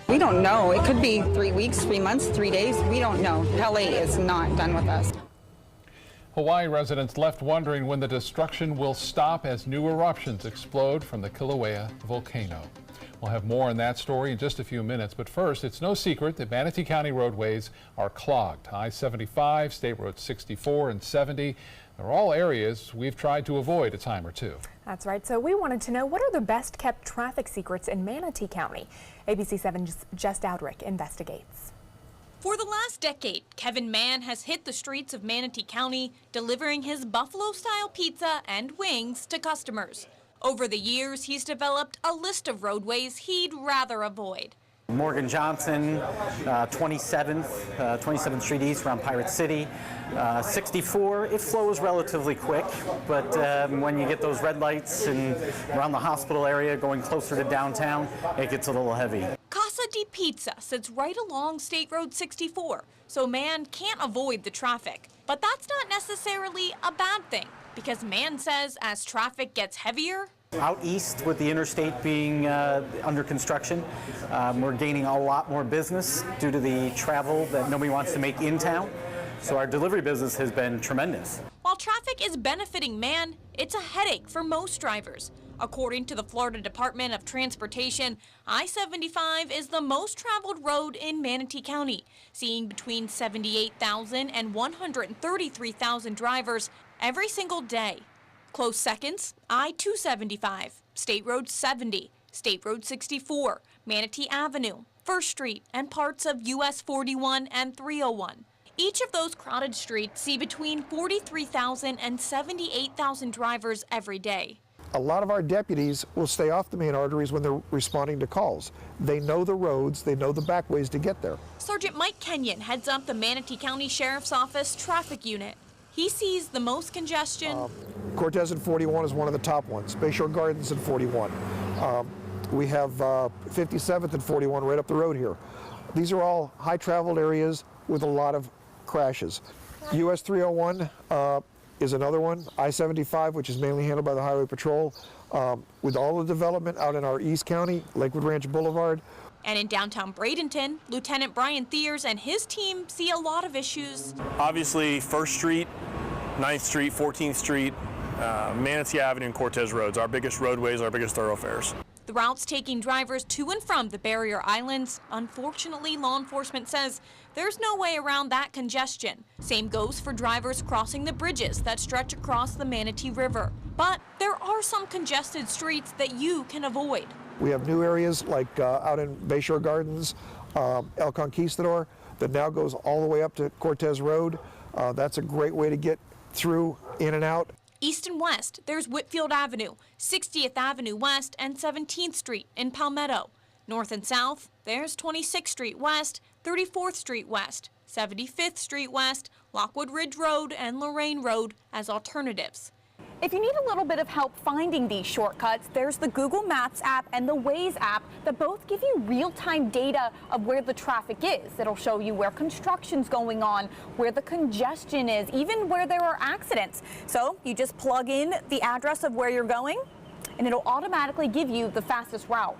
We don't know. It could be 3 weeks, 3 months, 3 days. We don't know. Pele is not done with us. Hawaii residents left wondering when the destruction will stop as new eruptions explode from the Kilauea volcano. We'll have more on that story in just a few minutes, but first, it's no secret that Manatee County roadways are clogged. I-75, State Road 64 and 70, they're all areas we've tried to avoid a time or two. That's right. So we wanted to know, what are the best kept traffic secrets in Manatee County? ABC 7's Jess Dowdrick investigates. For the last decade, Kevin Mann has hit the streets of Manatee County, delivering his buffalo-style pizza and wings to customers. Over the years, he's developed a list of roadways he'd rather avoid. Morgan Johnson, 27th Street East around Pirate City. 64, it flows relatively quick, but when you get those red lights and around the hospital area going closer to downtown, it gets a little heavy. Casa di Pizza sits right along State Road 64, so Mann can't avoid the traffic. But that's not necessarily a bad thing, because Mann says as traffic gets heavier, out east, with the interstate being under construction, we're gaining a lot more business due to the travel that nobody wants to make in town. So our delivery business has been tremendous. While traffic is benefiting Mann, it's a headache for most drivers. According to the Florida Department of Transportation, I-75 is the most traveled road in Manatee County, seeing between 78,000 and 133,000 drivers every single day. Close seconds, I-275, State Road 70, State Road 64, Manatee Avenue, First Street, and parts of US 41 and 301. Each of those crowded streets see between 43,000 and 78,000 drivers every day. A lot of our deputies will stay off the main arteries when they're responding to calls. They know the roads, they know the back ways to get there. Sergeant Mike Kenyon heads up the Manatee County Sheriff's Office traffic unit. He sees the most congestion. Cortez and 41 is one of the top ones. Bayshore Gardens and 41. We have 57th and 41 right up the road here. These are all high traveled areas with a lot of crashes. US 301 is another one. I-75, which is mainly handled by the Highway Patrol. With all the development out in our East County, Lakewood Ranch Boulevard. And in downtown Bradenton, Lieutenant Brian Thiers and his team see a lot of issues. Obviously, 1st Street, 9th Street, 14th Street, Manatee Avenue and Cortez Roads, our biggest roadways, our biggest thoroughfares. The routes taking drivers to and from the barrier islands. Unfortunately, law enforcement says there's no way around that congestion. Same goes for drivers crossing the bridges that stretch across the Manatee River. But there are some congested streets that you can avoid. We have new areas like out in Bayshore Gardens, El Conquistador, that now goes all the way up to Cortez Road. That's a great way to get through, in and out. East and west, there's Whitfield Avenue, 60th Avenue West, and 17th Street in Palmetto. North and south, there's 26th Street West, 34th Street West, 75th Street West, Lockwood Ridge Road, and Lorraine Road as alternatives. If you need a little bit of help finding these shortcuts, there's the Google Maps app and the Waze app that both give you real-time data of where the traffic is. It'll show you where construction's going on, where the congestion is, even where there are accidents. So you just plug in the address of where you're going, and it'll automatically give you the fastest route.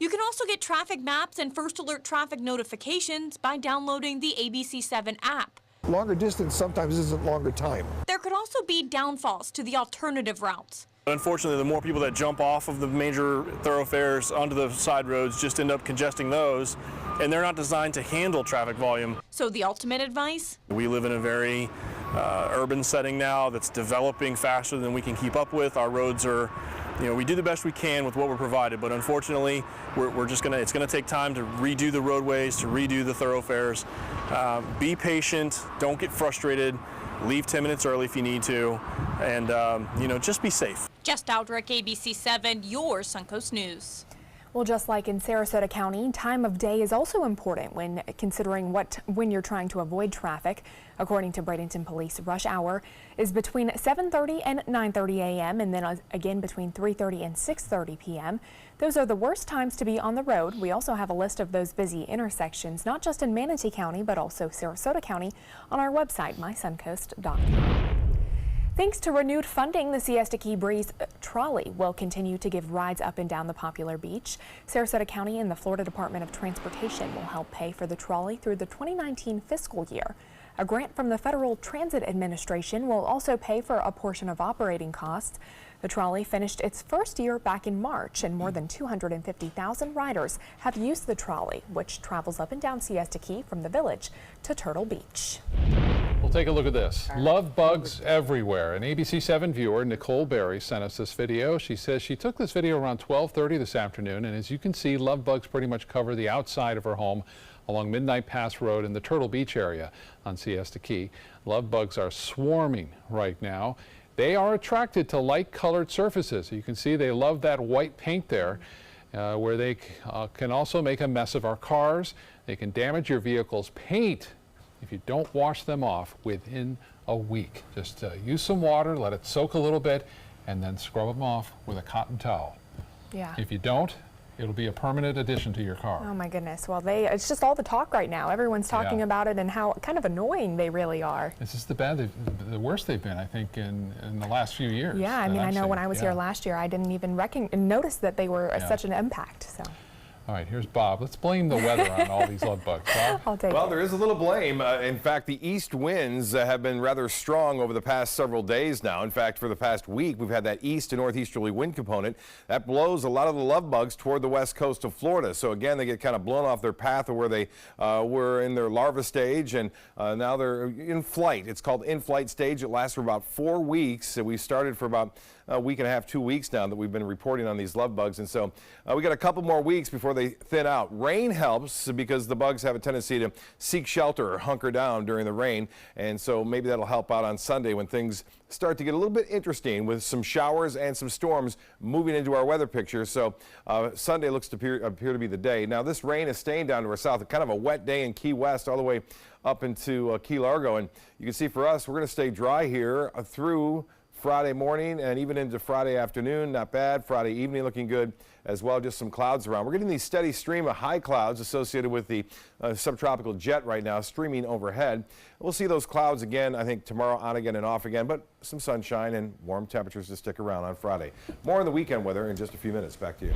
You can also get traffic maps and First Alert traffic notifications by downloading the ABC7 app. Longer distance sometimes isn't longer time. There could also be downfalls to the alternative routes. Unfortunately, the more people that jump off of the major thoroughfares onto the side roads just end up congesting those, and they're not designed to handle traffic volume. So the ultimate advice? We live in a very urban setting now that's developing faster than we can keep up with. Our roads are, we do the best we can with what we're provided, but unfortunately, it's gonna take time to redo the roadways, to redo the thoroughfares. Be patient, don't get frustrated, leave 10 minutes early if you need to, and just be safe. Jess Dowdrick, ABC7, your Suncoast News. Well, just like in Sarasota County, time of day is also important when considering when you're trying to avoid traffic. According to Bradenton Police, rush hour is between 7:30 and 9:30 a.m. and then again between 3:30 and 6:30 p.m. Those are the worst times to be on the road. We also have a list of those busy intersections, not just in Manatee County, but also Sarasota County on our website, mysuncoast.com. Thanks to renewed funding, the Siesta Key Breeze trolley will continue to give rides up and down the popular beach. Sarasota County and the Florida Department of Transportation will help pay for the trolley through the 2019 fiscal year. A grant from the Federal Transit Administration will also pay for a portion of operating costs. The trolley finished its first year back in March, and more than 250,000 riders have used the trolley, which travels up and down Siesta Key from the Village to Turtle Beach. We'll take a look at this. Love bugs everywhere. An ABC7 viewer, Nicole Berry, sent us this video. She says she took this video around 12:30 this afternoon, and as you can see, love bugs pretty much cover the outside of her home along Midnight Pass Road in the Turtle Beach area on Siesta Key. Love bugs are swarming right now. They are attracted to light-colored surfaces. You can see they love that white paint there, where they can also make a mess of our cars. They can damage your vehicle's paint if you don't wash them off within a week. Just use some water, let it soak a little bit, and then scrub them off with a cotton towel. Yeah. If you don't, it'll be a permanent addition to your car. Oh my goodness. Well, it's just all the talk right now. Everyone's talking about it and how kind of annoying they really are. This is the worst they've been, I think, in the last few years. Yeah, I mean, I know when I was here last year, I didn't even notice that they were such an impact. So. All right, here's Bob. Let's blame the weather on all these love bugs. Bob? I'll take Well, it. there is a little blame. In fact, the east winds have been rather strong over the past several days now. In fact, for the past week, we've had that east to northeasterly wind component that blows a lot of the love bugs toward the west coast of Florida. So again, they get kind of blown off their path of where they were in their larva stage, and now they're in flight. It's called in-flight stage. It lasts for about 4 weeks. We started for about a week and a half, 2 weeks now that we've been reporting on these love bugs, and so we got a couple more weeks before they thin out. Rain helps because the bugs have a tendency to seek shelter or hunker down during the rain, and so maybe that'll help out on Sunday when things start to get a little bit interesting with some showers and some storms moving into our weather picture. So Sunday looks to appear to be the day. Now this rain is staying down to our south. Kind of a wet day in Key West all the way up into Key Largo, and you can see for us we're going to stay dry here through Friday morning and even into Friday afternoon. Not bad. Friday evening looking good as well. Just some clouds around. We're getting these steady stream of high clouds associated with the subtropical jet right now streaming overhead. We'll see those clouds again, I think, tomorrow, on again and off again, but some sunshine and warm temperatures to stick around on Friday. More on the weekend weather in just a few minutes. Back to you.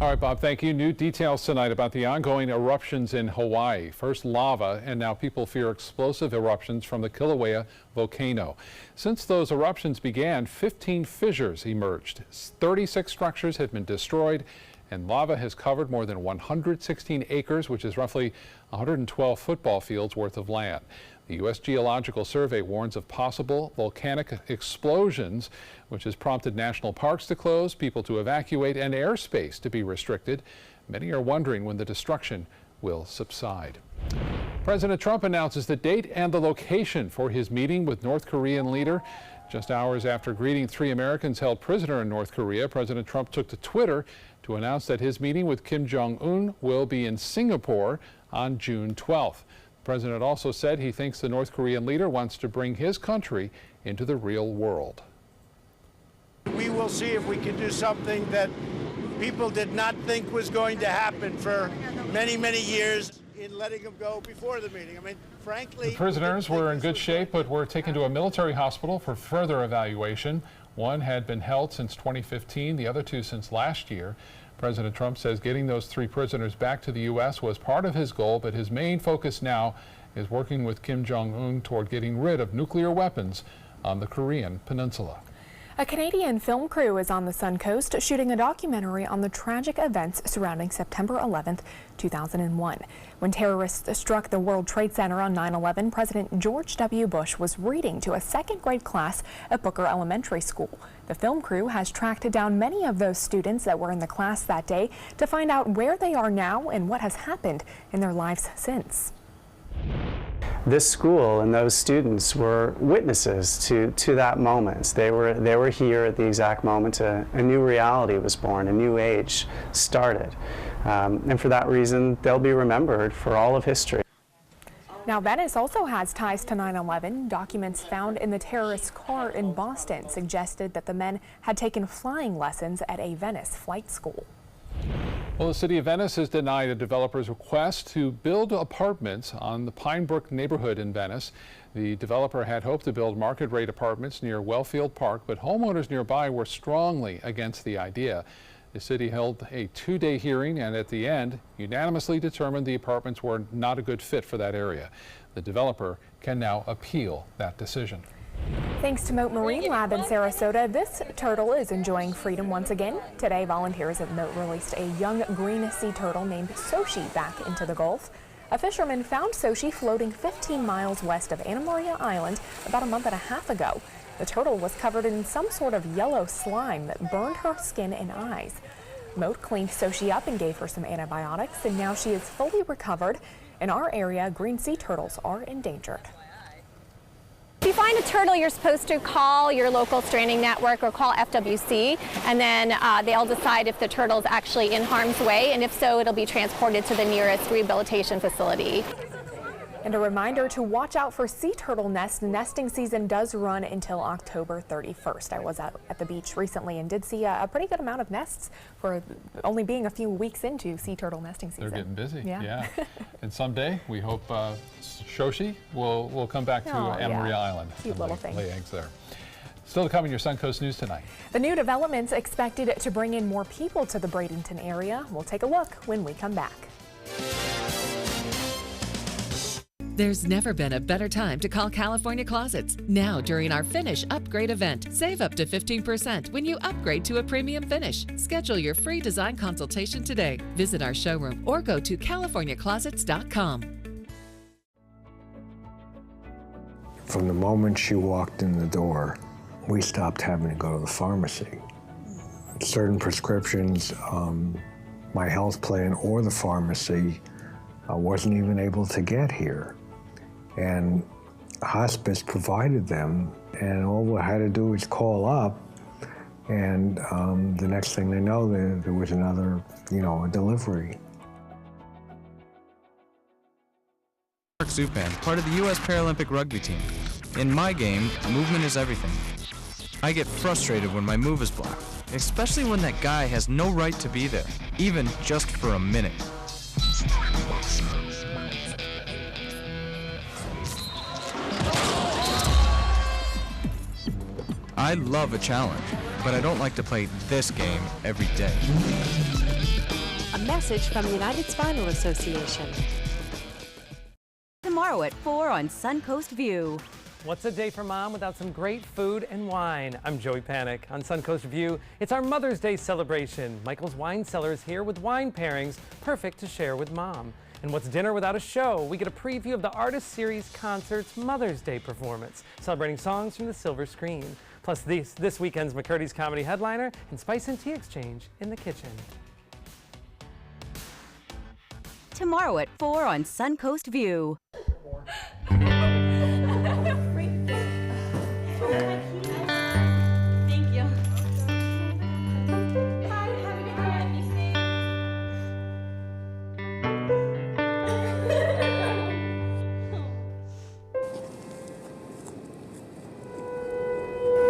All right, Bob, thank you. New details tonight about the ongoing eruptions in Hawaii. First lava, and now people fear explosive eruptions from the Kilauea volcano. Since those eruptions began, 15 fissures emerged. 36 structures have been destroyed, and lava has covered more than 116 acres, which is roughly 112 football fields worth of land. The U.S. Geological Survey warns of possible volcanic explosions, which has prompted national parks to close, people to evacuate, and airspace to be restricted. Many are wondering when the destruction will subside. President Trump announces the date and the location for his meeting with North Korean leader. Just hours after greeting 3 Americans held prisoner in North Korea, President Trump took to Twitter to announce that his meeting with Kim Jong-un will be in Singapore on June 12th. The president also said he thinks the North Korean leader wants to bring his country into the real world. We will see if we can do something that people did not think was going to happen for many, many years in letting them go before the meeting. I mean, frankly, the prisoners were in good shape, but were taken to a military hospital for further evaluation. One had been held since 2015, the other 2 since last year. President Trump says getting those 3 prisoners back to the U.S. was part of his goal, but his main focus now is working with Kim Jong-un toward getting rid of nuclear weapons on the Korean peninsula. A Canadian film crew is on the Sun Coast shooting a documentary on the tragic events surrounding September 11th, 2001. When terrorists struck the World Trade Center on 9/11, President George W. Bush was reading to a second-grade class at Booker Elementary School. The film crew has tracked down many of those students that were in the class that day to find out where they are now and what has happened in their lives since. This school and those students were witnesses to that moment. They were here at the exact moment a new reality was born, a new age started. And for that reason, they'll be remembered for all of history. Now, Venice also has ties to 9/11. Documents found in the terrorist's car in Boston suggested that the men had taken flying lessons at a Venice flight school. Well, the city of Venice has denied a developer's request to build apartments on the Pine Brook neighborhood in Venice. The developer had hoped to build market rate apartments near Wellfield Park, but homeowners nearby were strongly against the idea. The city held a 2-day hearing and at the end unanimously determined the apartments were not a good fit for that area. The developer can now appeal that decision. Thanks to Moat Marine Lab in Sarasota, this turtle is enjoying freedom once again. Today, volunteers at Moat released a young green sea turtle named Soshi back into the Gulf. A fisherman found Soshi floating 15 miles west of Anna Maria Island about a month and a half ago. The turtle was covered in some sort of yellow slime that burned her skin and eyes. Moat cleaned Soshi up and gave her some antibiotics, and now she is fully recovered. In our area, green sea turtles are endangered. If you find a turtle, you're supposed to call your local stranding network or call FWC, and then they'll decide if the turtle's actually in harm's way, and if so, it'll be transported to the nearest rehabilitation facility. And a reminder to watch out for sea turtle nests. Nesting season does run until October 31st. I was out at the beach recently and did see a pretty good amount of nests for only being a few weeks into sea turtle nesting season. They're getting busy. Yeah. And someday we hope Soshi will come back to Anna Maria Island. Cute little thing. Lay eggs there. Still to come in your Suncoast News tonight. The new developments expected to bring in more people to the Bradenton area. We'll take a look when we come back. There's never been a better time to call California Closets. Now, during our Finish Upgrade event, save up to 15% when you upgrade to a premium finish. Schedule your free design consultation today. Visit our showroom or go to californiaclosets.com. From the moment she walked in the door, we stopped having to go to the pharmacy. Certain prescriptions, my health plan or the pharmacy wasn't even able to get here. And hospice provided them, and all we had to do was call up, and the next thing they know, there was another, a delivery. Mark Zupan, part of the U.S. Paralympic rugby team. In my game, movement is everything. I get frustrated when my move is blocked, especially when that guy has no right to be there, even just for a minute. I love a challenge, but I don't like to play this game every day. A message from the United Spinal Association. Tomorrow at 4 on Suncoast View. What's a day for mom without some great food and wine? I'm Joey Panic. On Suncoast View, it's our Mother's Day celebration. Michael's Wine Cellar is here with wine pairings perfect to share with mom. And what's dinner without a show? We get a preview of the Artist Series Concert's Mother's Day performance, celebrating songs from the silver screen. Plus this weekend's McCurdy's Comedy Headliner and Spice and Tea Exchange in the kitchen. Tomorrow at 4 on Suncoast View. Thank you.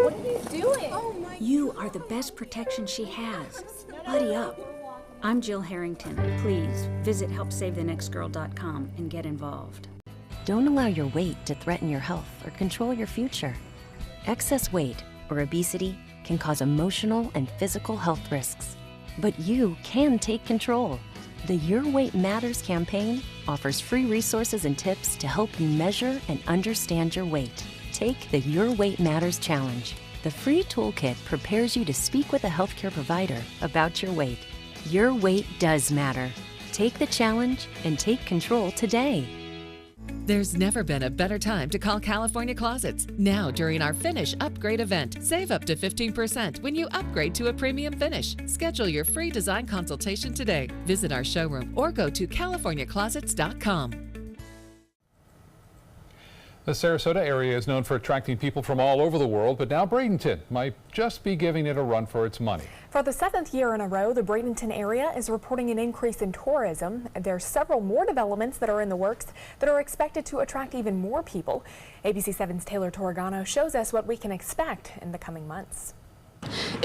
What are you doing? You are the best protection she has. Buddy up. I'm Jill Harrington. Please visit HelpSaveTheNextGirl.com and get involved. Don't allow your weight to threaten your health or control your future. Excess weight or obesity can cause emotional and physical health risks. But you can take control. The Your Weight Matters campaign offers free resources and tips to help you measure and understand your weight. Take the Your Weight Matters Challenge. The free toolkit prepares you to speak with a healthcare provider about your weight. Your weight does matter. Take the challenge and take control today. There's never been a better time to call California Closets. Now, during our Finish Upgrade event, save up to 15% when you upgrade to a premium finish. Schedule your free design consultation today. Visit our showroom or go to californiaclosets.com. The Sarasota area is known for attracting people from all over the world, but now Bradenton might just be giving it a run for its money. For the 7th year in a row, the Bradenton area is reporting an increase in tourism. There's several more developments that are in the works that are expected to attract even more people. ABC 7's Taylor Torregano shows us what we can expect in the coming months.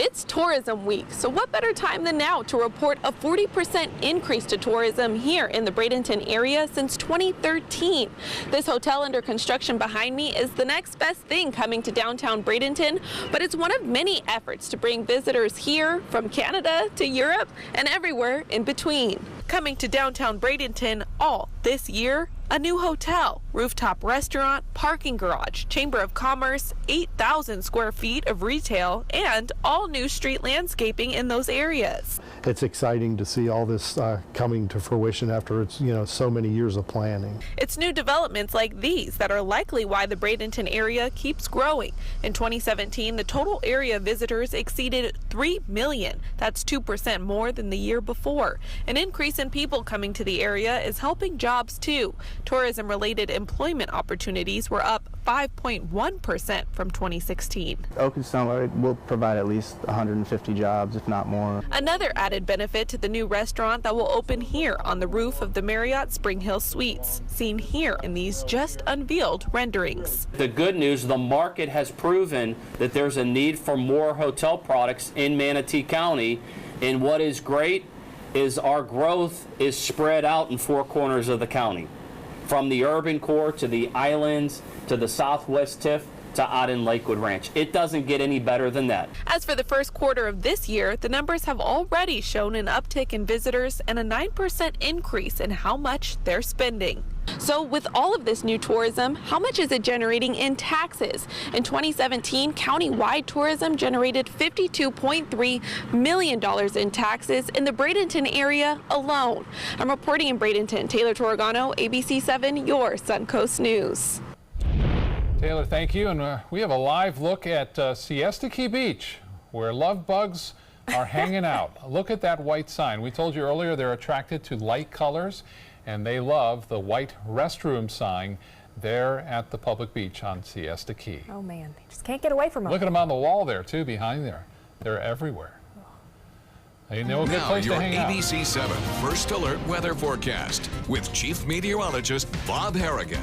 It's tourism week, so what better time than now to report a 40% increase to tourism here in the Bradenton area since 2013. This hotel under construction behind me is the next best thing coming to downtown Bradenton, but it's one of many efforts to bring visitors here from Canada to Europe and everywhere in between. Coming to downtown Bradenton all this year, a new hotel, rooftop restaurant, parking garage, Chamber of Commerce, 8,000 square feet of retail, and all new street landscaping in those areas. It's exciting to see all this coming to fruition after it's, so many years of planning. It's new developments like these that are likely why the Bradenton area keeps growing. In 2017, the total area visitors exceeded 3 million. That's 2% more than the year before. An increase in people coming to the area is helping jobs too. Tourism-related employment opportunities were up 5.1% from 2016. Oak and Summer will provide at least 150 jobs, if not more. Another added benefit to the new restaurant that will open here on the roof of the Marriott Spring Hill Suites, seen here in these just unveiled renderings. The good news, the market has proven that there's a need for more hotel products in Manatee County, and what is great is our growth is spread out in 4 corners of the county. From the urban core to the islands to the southwest tip to out in Lakewood Ranch. It doesn't get any better than that. As for the first quarter of this year, the numbers have already shown an uptick in visitors and a 9% increase in how much they're spending. So with all of this new tourism, how much is it generating in taxes? In 2017, county-wide tourism generated $52.3 million in taxes in the Bradenton area alone. I'm reporting in Bradenton, Taylor Torregano, ABC 7, your Suncoast News. Taylor, thank you. And we have a live look at Siesta Key Beach, where love bugs are hanging out. Look at that white sign. We told you earlier they're attracted to light colors, and they love the white restroom sign there at the public beach on Siesta Key. Oh man, they just can't get away from them. Look at them on the wall there too, behind there. They're everywhere. And they'll get a place to hang out. ABC 7 First Alert Weather Forecast with Chief Meteorologist Bob Harrigan.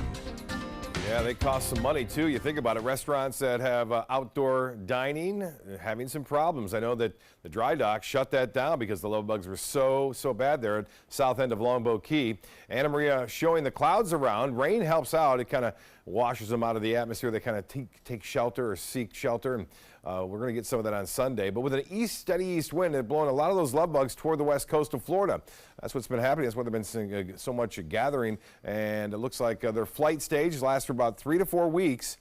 Yeah, they cost some money too. You think about it, restaurants that have outdoor dining having some problems. I know that the dry dock shut that down because the love bugs were so bad there at south end of Longboat Key. Anna Maria showing the clouds around. Rain helps out. It kind of washes them out of the atmosphere. They kind of take shelter or seek shelter. And we're going to get some of that on Sunday. But with an steady east wind, it's blowing a lot of those love bugs toward the west coast of Florida. That's what's been happening. That's why they've been seeing so much gathering. And it looks like their flight stage lasts for about 3 to 4 weeks.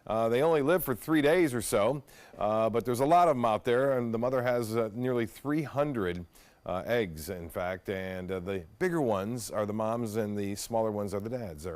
They only live for 3 days or so, but there's a lot of them out there, and the mother has nearly 300 eggs, in fact, and the bigger ones are the moms and the smaller ones are the dads.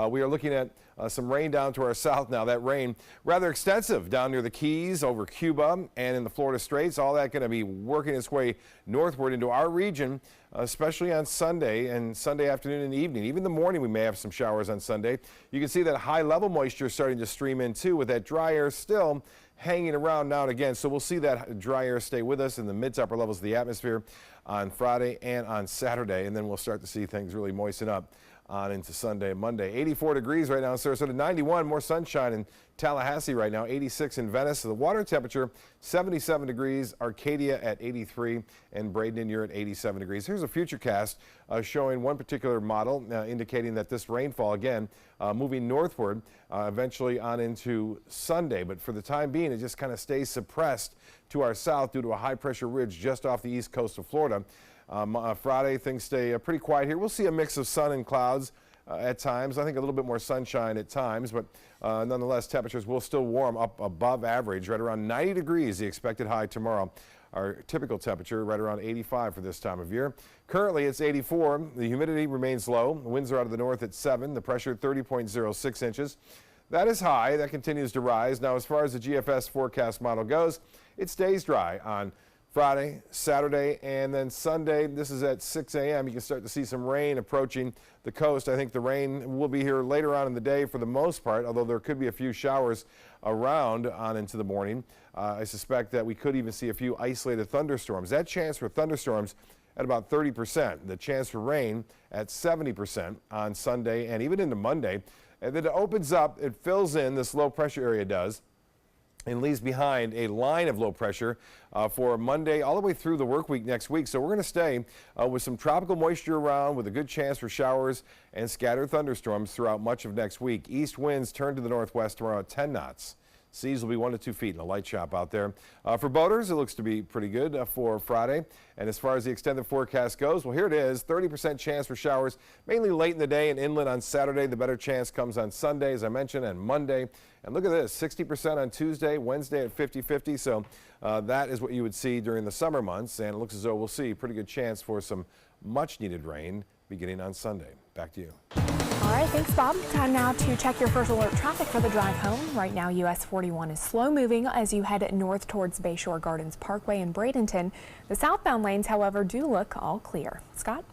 We are looking at some rain down to our south now. That rain rather extensive down near the Keys, over Cuba, and in the Florida Straits. All that going to be working its way northward into our region, especially on Sunday and Sunday afternoon and evening. Even the morning we may have some showers on Sunday. You can see that high level moisture starting to stream in too, with that dry air still hanging around now and again. So we'll see that dry air stay with us in the mid to upper levels of the atmosphere on Friday and on Saturday, and then we'll start to see things really moisten up on into Sunday and Monday. 84 degrees right now in Sarasota, 91, more sunshine in Tallahassee right now, 86 in Venice. The water temperature, 77 degrees, Arcadia at 83, and Bradenton, you're at 87 degrees. Here's a futurecast showing one particular model indicating that this rainfall, again, moving northward eventually on into Sunday. But for the time being, it just kind of stays suppressed to our south due to a high pressure ridge just off the east coast of Florida. Friday, things stay pretty quiet here. We'll see a mix of sun and clouds at times. I think a little bit more sunshine at times, but nonetheless, temperatures will still warm up above average, right around 90 degrees, the expected high tomorrow. Our typical temperature right around 85 for this time of year. Currently, it's 84. The humidity remains low. The winds are out of the north at 7. The pressure 30.06 inches. That is high. That continues to rise. Now, as far as the GFS forecast model goes, it stays dry on Friday, Saturday, and then Sunday. This is at 6 a.m. You can start to see some rain approaching the coast. I think the rain will be here later on in the day for the most part, although there could be a few showers around on into the morning. I suspect that we could even see a few isolated thunderstorms. That chance for thunderstorms at about 30%. The chance for rain at 70% on Sunday and even into Monday. And then it opens up, it fills in, this low pressure area does. and leaves behind a line of low pressure for Monday all the way through the work week next week. So we're going to stay with some tropical moisture around with a good chance for showers and scattered thunderstorms throughout much of next week. East winds turn to the northwest tomorrow at 10 knots. Seas will be 1 to 2 feet in a light chop out there. For boaters, it looks to be pretty good for Friday. And as far as the extended forecast goes, well, here it is. 30% chance for showers, mainly late in the day and inland on Saturday. The better chance comes on Sunday, as I mentioned, and Monday. And look at this, 60% on Tuesday, Wednesday at 50-50. So that is what you would see during the summer months. And it looks as though we'll see a pretty good chance for some much-needed rain beginning on Sunday. Back to you. All right, thanks, Bob. Time now to check your first alert traffic for the drive home. Right now, US 41 is slow moving as you head north towards Bayshore Gardens Parkway in Bradenton. The southbound lanes, however, do look all clear. Scott?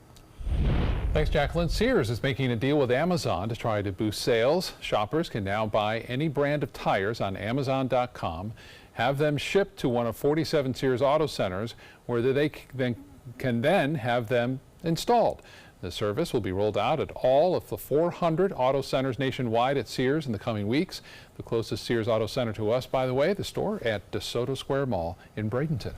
Thanks, Jacqueline. Sears is making a deal with Amazon to try to boost sales. Shoppers can now buy any brand of tires on Amazon.com, have them shipped to one of 47 Sears Auto Centers, where they can then have them installed. The service will be rolled out at all of the 400 auto centers nationwide at Sears in the coming weeks. The closest Sears Auto Center to us, by the way, the store at DeSoto Square Mall in Bradenton.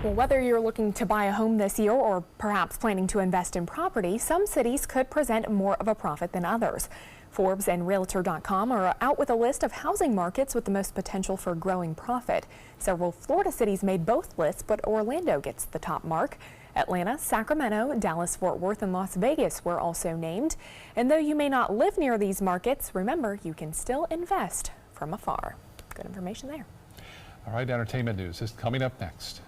Well, whether you're looking to buy a home this year or perhaps planning to invest in property, some cities could present more of a profit than others. Forbes and Realtor.com are out with a list of housing markets with the most potential for growing profit. Several Florida cities made both lists, but Orlando gets the top mark. Atlanta, Sacramento, Dallas, Fort Worth, and Las Vegas were also named. And though you may not live near these markets, remember you can still invest from afar. Good information there. All right, entertainment news is coming up next.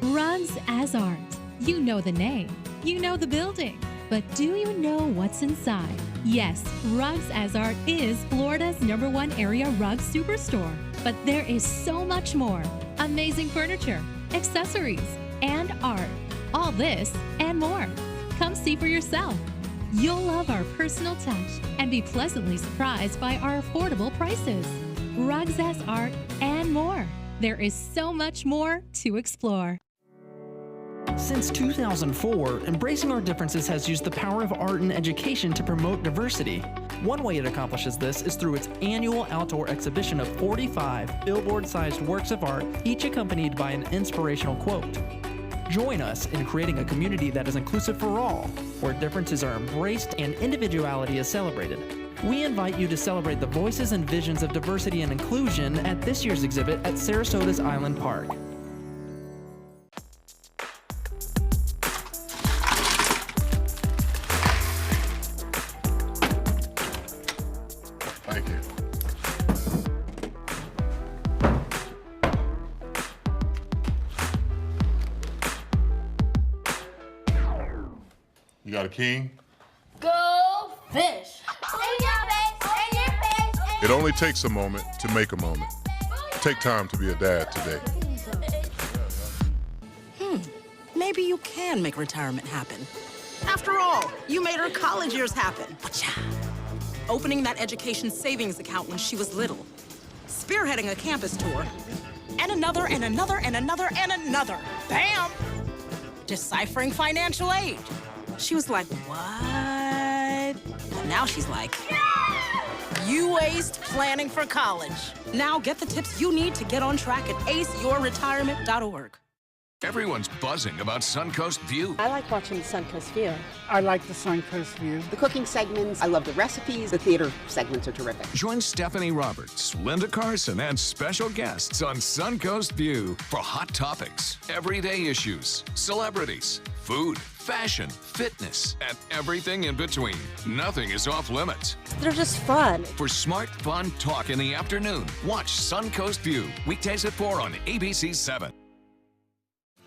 Rugs as Art. You know the name, you know the building, but do you know what's inside? Yes, Rugs as Art is Florida's #1 area rug superstore. But there is so much more. Amazing furniture, accessories, and art. All this and more. Come see for yourself. You'll love our personal touch and be pleasantly surprised by our affordable prices. Rugs as Art and more. There is so much more to explore. Since 2004, Embracing Our Differences has used the power of art and education to promote diversity. One way it accomplishes this is through its annual outdoor exhibition of 45 billboard-sized works of art, each accompanied by an inspirational quote. Join us in creating a community that is inclusive for all, where differences are embraced and individuality is celebrated. We invite you to celebrate the voices and visions of diversity and inclusion at this year's exhibit at Sarasota's Island Park. Thank you. You got a king? Go fish! In your face, in your face, in It only takes a moment to make a moment. Take time to be a dad today. Maybe you can make retirement happen. After all, you made her college years happen. Opening that education savings account when she was little. Spearheading a campus tour. And another, and another, and another, and another. Bam! Deciphering financial aid. She was like, what? But now she's like, you aced planning for college. Now get the tips you need to get on track at aceyourretirement.org. Everyone's buzzing about Suncoast View. I like watching the Suncoast View. I like the Suncoast View. The cooking segments, I love the recipes. The theater segments are terrific. Join Stephanie Roberts, Linda Carson, and special guests on Suncoast View for hot topics, everyday issues, celebrities, food, fashion, fitness, and everything in between. Nothing is off limits. They're just fun. For smart, fun talk in the afternoon, watch Suncoast View, weekdays at 4 on ABC 7.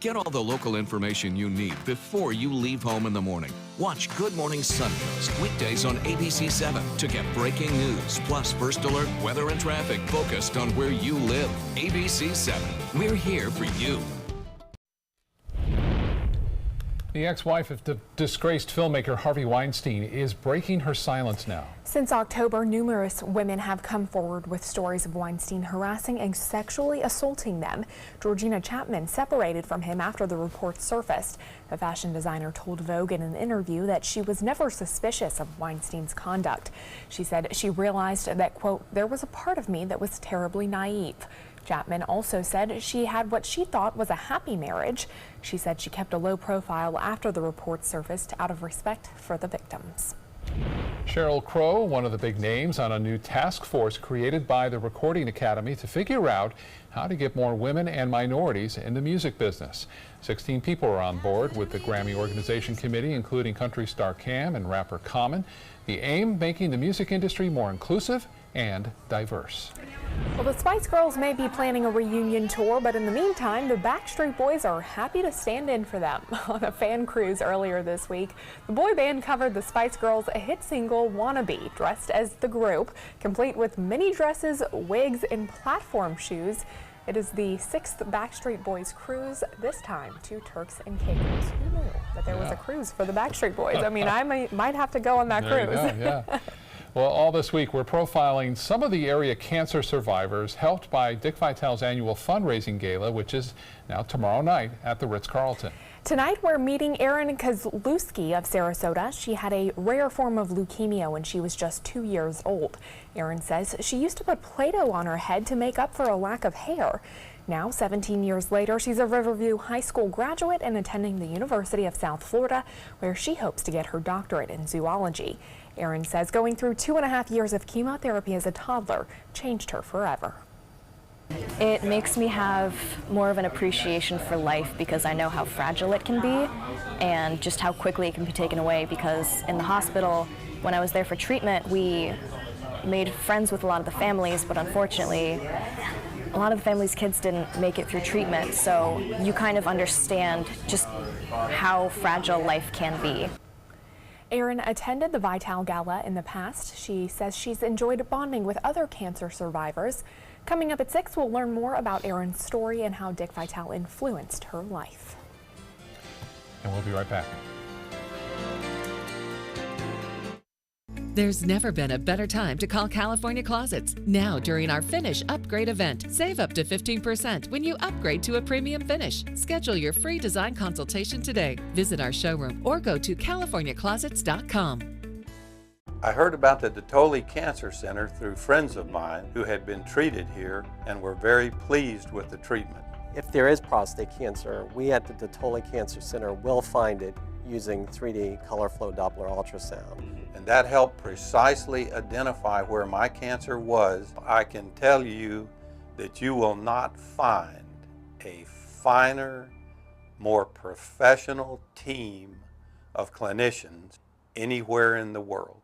Get all the local information you need before you leave home in the morning. Watch Good Morning Suncoast, weekdays on ABC 7 to get breaking news, plus first alert, weather, and traffic focused on where you live. ABC 7, we're here for you. The ex-wife of the disgraced filmmaker Harvey Weinstein is breaking her silence now. Since October, numerous women have come forward with stories of Weinstein harassing and sexually assaulting them. Georgina Chapman separated from him after the reports surfaced. The fashion designer told Vogue in an interview that she was never suspicious of Weinstein's conduct. She said she realized that, quote, there was a part of me that was terribly naive. Chapman also said she had what she thought was a happy marriage. She said she kept a low profile after the reports surfaced out of respect for the victims. Sheryl Crow, one of the big names on a new task force created by the Recording Academy to figure out how to get more women and minorities in the music business. 16 people are on board with the Grammy Organization Committee, including country star Cam and rapper Common. The aim, making the music industry more inclusive and diverse. Well, the Spice Girls may be planning a reunion tour, but in the meantime, the Backstreet Boys are happy to stand in for them. On a fan cruise earlier this week, the boy band covered the Spice Girls' hit single Wannabe, dressed as the group, complete with mini dresses, wigs, and platform shoes. It is the 6th Backstreet Boys cruise, this time to Turks and Caicos. Who knew that there was a cruise for the Backstreet Boys? I mean, I might have to go on that There cruise. you go, yeah. Well, all this week, we're profiling some of the area cancer survivors helped by Dick Vitale's annual fundraising gala, which is now tomorrow night at the Ritz-Carlton. Tonight, we're meeting Erin Kozlowski of Sarasota. She had a rare form of leukemia when she was just 2 years old. Erin says she used to put Play-Doh on her head to make up for a lack of hair. Now, 17 years later, she's a Riverview High School graduate and attending the University of South Florida, where she hopes to get her doctorate in zoology. Erin says going through 2.5 years of chemotherapy as a toddler changed her forever. It makes me have more of an appreciation for life because I know how fragile it can be and just how quickly it can be taken away, because in the hospital, when I was there for treatment, we made friends with a lot of the families, but unfortunately, a lot of the families' kids didn't make it through treatment, so you kind of understand just how fragile life can be. Erin attended the Vitale Gala in the past. She says she's enjoyed bonding with other cancer survivors. Coming up at 6, we'll learn more about Erin's story and how Dick Vitale influenced her life. And we'll be right back. There's never been a better time to call California Closets. Now, during our Finish Upgrade event, save up to 15% when you upgrade to a premium finish. Schedule your free design consultation today. Visit our showroom or go to CaliforniaClosets.com. I heard about the Dotole Cancer Center through friends of mine who had been treated here and were very pleased with the treatment. If there is prostate cancer, we at the Dotole Cancer Center will find it using 3D color flow Doppler ultrasound. And that helped precisely identify where my cancer was. I can tell you that you will not find a finer, more professional team of clinicians anywhere in the world.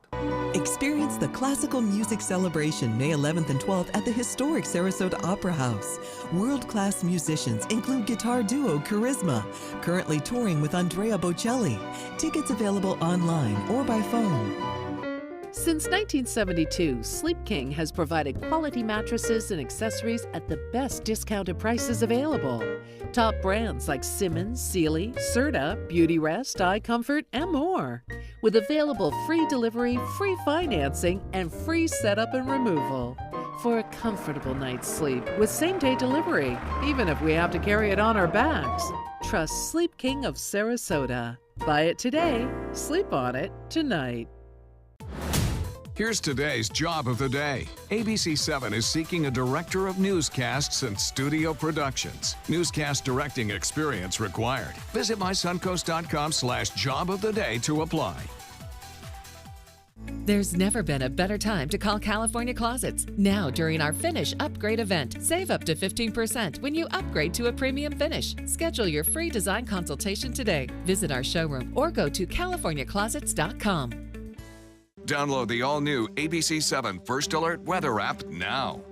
Experience the Classical Music Celebration May 11th and 12th at the historic Sarasota Opera House. World-class musicians include guitar duo Charisma, currently touring with Andrea Bocelli. Tickets available online or by phone. Since 1972, Sleep King has provided quality mattresses and accessories at the best discounted prices available. Top brands like Simmons, Sealy, Serta, Beautyrest, iComfort, and more. With available free delivery, free financing, and free setup and removal. For a comfortable night's sleep with same-day delivery, even if we have to carry it on our backs. Trust Sleep King of Sarasota. Buy it today, sleep on it tonight. Here's today's Job of the Day. ABC7 is seeking a director of newscasts and studio productions. Newscast directing experience required. Visit mysuncoast.com/job of the day to apply. There's never been a better time to call California Closets. Now, during our Finish Upgrade event, save up to 15% when you upgrade to a premium finish. Schedule your free design consultation today. Visit our showroom or go to CaliforniaClosets.com. Download the all-new ABC7 First Alert weather app now.